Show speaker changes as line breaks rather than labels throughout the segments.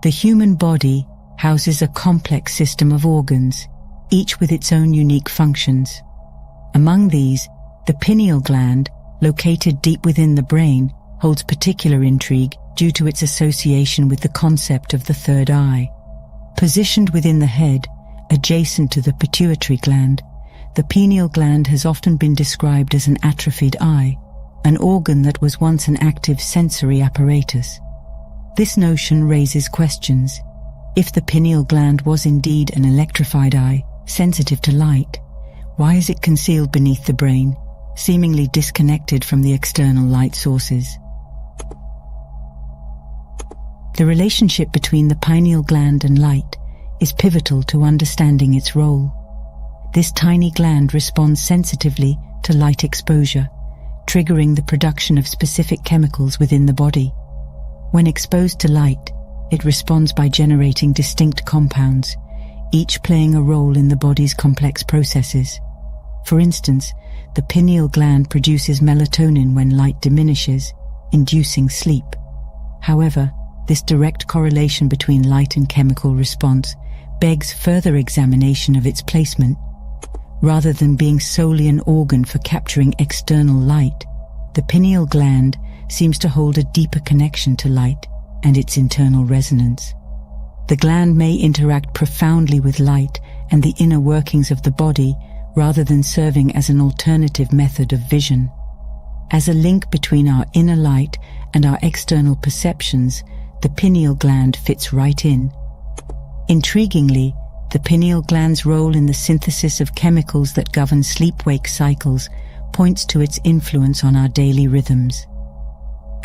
The human body houses a complex system of organs, each with its own unique functions. Among these, the pineal gland, located deep within the brain, holds particular intrigue due to its association with the concept of the third eye. Positioned within the head, adjacent to the pituitary gland, the pineal gland has often been described as an atrophied eye, an organ that was once an active sensory apparatus. This notion raises questions. If the pineal gland was indeed an electrified eye, sensitive to light, why is it concealed beneath the brain, seemingly disconnected from the external light sources? The relationship between the pineal gland and light is pivotal to understanding its role. This tiny gland responds sensitively to light exposure, triggering the production of specific chemicals within the body. When exposed to light, it responds by generating distinct compounds, each playing a role in the body's complex processes. For instance, the pineal gland produces melatonin when light diminishes, inducing sleep. However, this direct correlation between light and chemical response begs further examination of its placement. Rather than being solely an organ for capturing external light, the pineal gland seems to hold a deeper connection to light and its internal resonance. The gland may interact profoundly with light and the inner workings of the body rather than serving as an alternative method of vision. As a link between our inner light and our external perceptions, the pineal gland fits right in. Intriguingly, the pineal gland's role in the synthesis of chemicals that govern sleep-wake cycles points to its influence on our daily rhythms.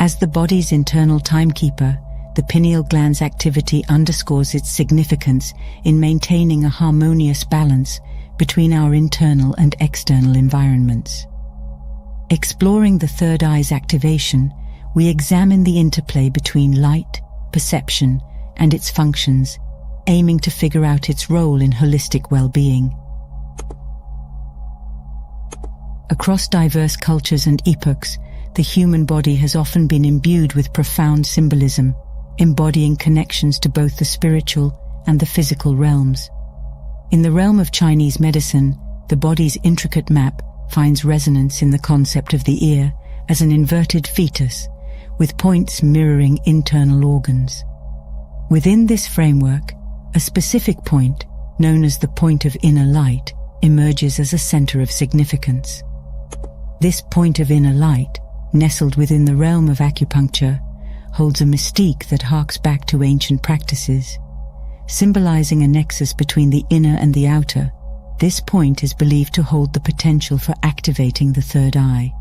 As the body's internal timekeeper, the pineal gland's activity underscores its significance in maintaining a harmonious balance between our internal and external environments. Exploring the third eye's activation, we examine the interplay between light, perception, and its functions, aiming to figure out its role in holistic well-being. Across diverse cultures and epochs, the human body has often been imbued with profound symbolism, embodying connections to both the spiritual and the physical realms. In the realm of Chinese medicine, the body's intricate map finds resonance in the concept of the ear as an inverted fetus, with points mirroring internal organs. Within this framework, a specific point, known as the point of inner light, emerges as a center of significance. This point of inner light, nestled within the realm of acupuncture, holds a mystique that harks back to ancient practices. Symbolizing a nexus between the inner and the outer, this point is believed to hold the potential for activating the third eye,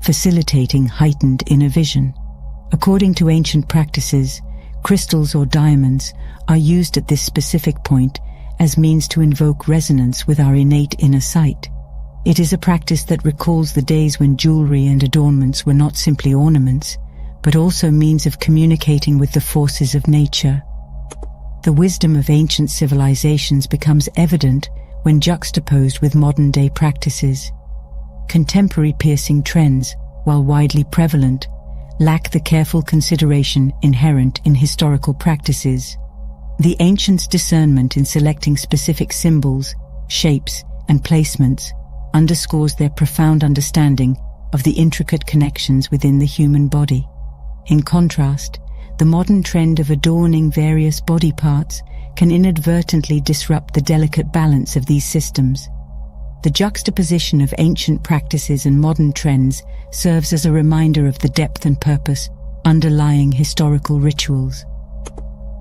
facilitating heightened inner vision. According to ancient practices, crystals or diamonds are used at this specific point as means to invoke resonance with our innate inner sight. It is a practice that recalls the days when jewelry and adornments were not simply ornaments, but also means of communicating with the forces of nature. The wisdom of ancient civilizations becomes evident when juxtaposed with modern-day practices. Contemporary piercing trends, while widely prevalent, lack the careful consideration inherent in historical practices. The ancients' discernment in selecting specific symbols, shapes, and placements underscores their profound understanding of the intricate connections within the human body. In contrast, the modern trend of adorning various body parts can inadvertently disrupt the delicate balance of these systems. The juxtaposition of ancient practices and modern trends serves as a reminder of the depth and purpose underlying historical rituals.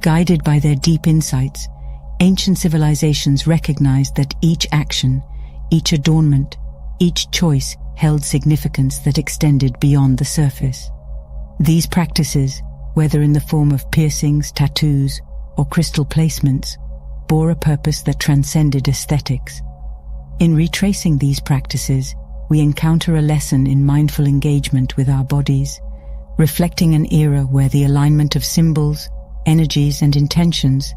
Guided by their deep insights, ancient civilizations recognized that each action, each adornment, each choice held significance that extended beyond the surface. These practices, whether in the form of piercings, tattoos, or crystal placements, bore a purpose that transcended aesthetics. In retracing these practices, we encounter a lesson in mindful engagement with our bodies, reflecting an era where the alignment of symbols, energies, and intentions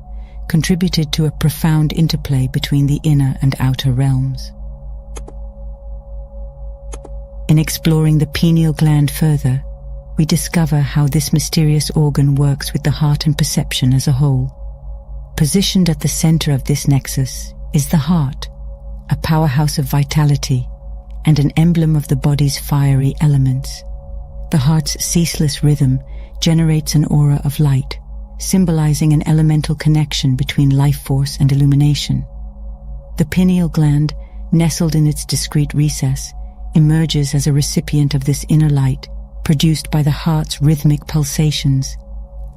contributed to a profound interplay between the inner and outer realms. In exploring the pineal gland further, we discover how this mysterious organ works with the heart and perception as a whole. Positioned at the center of this nexus is the heart, a powerhouse of vitality and an emblem of the body's fiery elements. The heart's ceaseless rhythm generates an aura of light, symbolizing an elemental connection between life force and illumination. The pineal gland, nestled in its discreet recess, emerges as a recipient of this inner light, produced by the heart's rhythmic pulsations.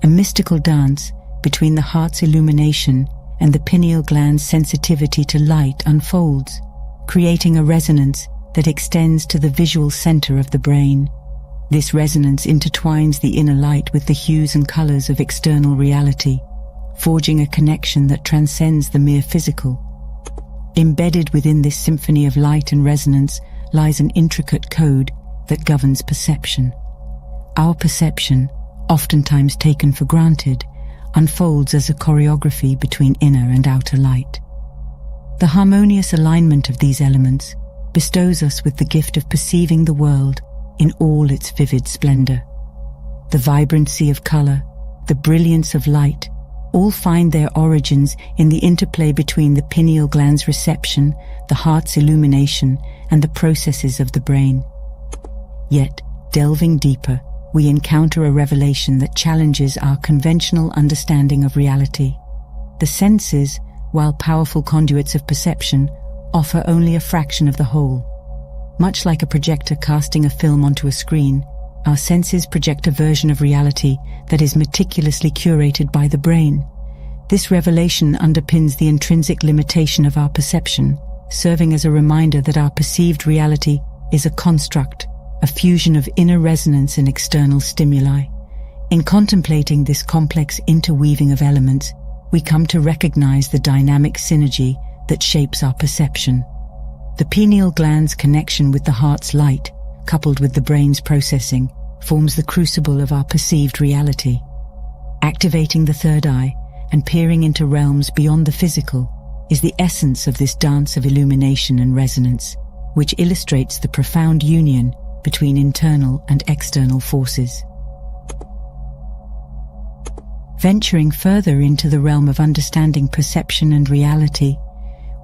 A mystical dance between the heart's illumination and the pineal gland's sensitivity to light unfolds, creating a resonance that extends to the visual center of the brain. This resonance intertwines the inner light with the hues and colors of external reality, forging a connection that transcends the mere physical. Embedded within this symphony of light and resonance lies an intricate code that governs perception. Our perception, oftentimes taken for granted, unfolds as a choreography between inner and outer light. The harmonious alignment of these elements bestows us with the gift of perceiving the world in all its vivid splendor. The vibrancy of color, the brilliance of light, all find their origins in the interplay between the pineal gland's reception, the heart's illumination, and the processes of the brain. Yet, delving deeper, we encounter a revelation that challenges our conventional understanding of reality. The senses, while powerful conduits of perception, offer only a fraction of the whole. Much like a projector casting a film onto a screen, our senses project a version of reality that is meticulously curated by the brain. This revelation underpins the intrinsic limitation of our perception, serving as a reminder that our perceived reality is a construct, a fusion of inner resonance and external stimuli. In contemplating this complex interweaving of elements, we come to recognize the dynamic synergy that shapes our perception. The pineal gland's connection with the heart's light, coupled with the brain's processing, forms the crucible of our perceived reality. Activating the third eye and peering into realms beyond the physical is the essence of this dance of illumination and resonance, which illustrates the profound union between internal and external forces. Venturing further into the realm of understanding perception and reality,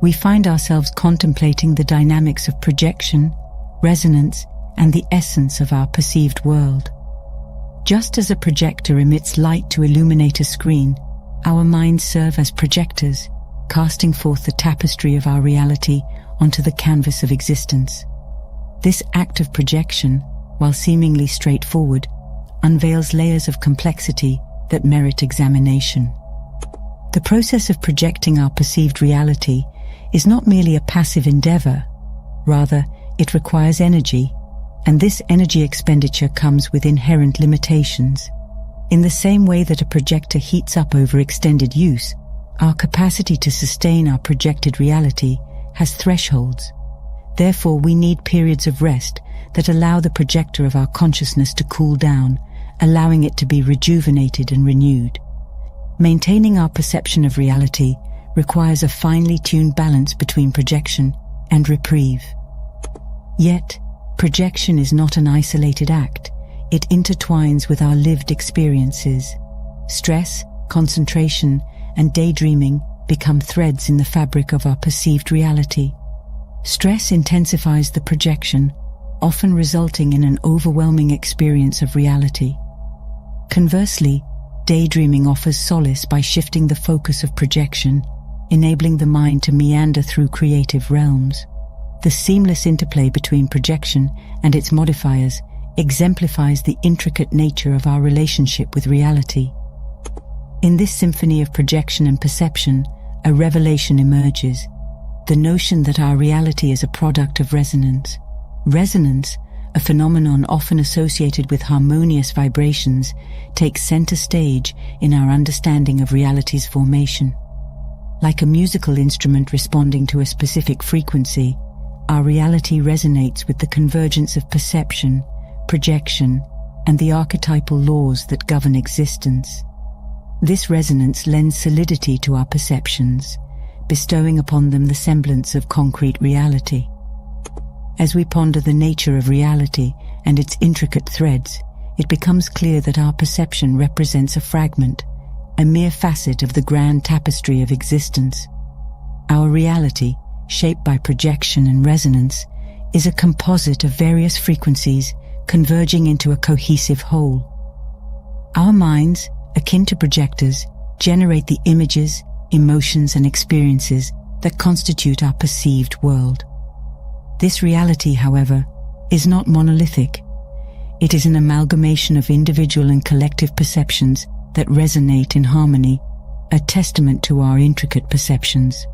we find ourselves contemplating the dynamics of projection, resonance, and the essence of our perceived world. Just as a projector emits light to illuminate a screen, our minds serve as projectors, casting forth the tapestry of our reality onto the canvas of existence. This act of projection, while seemingly straightforward, unveils layers of complexity that merit examination. The process of projecting our perceived reality is not merely a passive endeavor. Rather, it requires energy, and this energy expenditure comes with inherent limitations. In the same way that a projector heats up over extended use, our capacity to sustain our projected reality has thresholds. Therefore, we need periods of rest that allow the projector of our consciousness to cool down, allowing it to be rejuvenated and renewed. Maintaining our perception of reality requires a finely tuned balance between projection and reprieve. Yet, projection is not an isolated act. It intertwines with our lived experiences. Stress, concentration, and daydreaming become threads in the fabric of our perceived reality. Stress intensifies the projection, often resulting in an overwhelming experience of reality. Conversely, daydreaming offers solace by shifting the focus of projection, enabling the mind to meander through creative realms. The seamless interplay between projection and its modifiers exemplifies the intricate nature of our relationship with reality. In this symphony of projection and perception, a revelation emerges: the notion that our reality is a product of resonance. Resonance, a phenomenon often associated with harmonious vibrations, takes center stage in our understanding of reality's formation. Like a musical instrument responding to a specific frequency, our reality resonates with the convergence of perception, projection, and the archetypal laws that govern existence. This resonance lends solidity to our perceptions, bestowing upon them the semblance of concrete reality. As we ponder the nature of reality and its intricate threads, it becomes clear that our perception represents a fragment, a mere facet of the grand tapestry of existence. Our reality, shaped by projection and resonance, is a composite of various frequencies converging into a cohesive whole. Our minds, akin to projectors, generate the images, emotions, and experiences that constitute our perceived world. This reality, however, is not monolithic. It is an amalgamation of individual and collective perceptions that resonate in harmony, a testament to our intricate perceptions.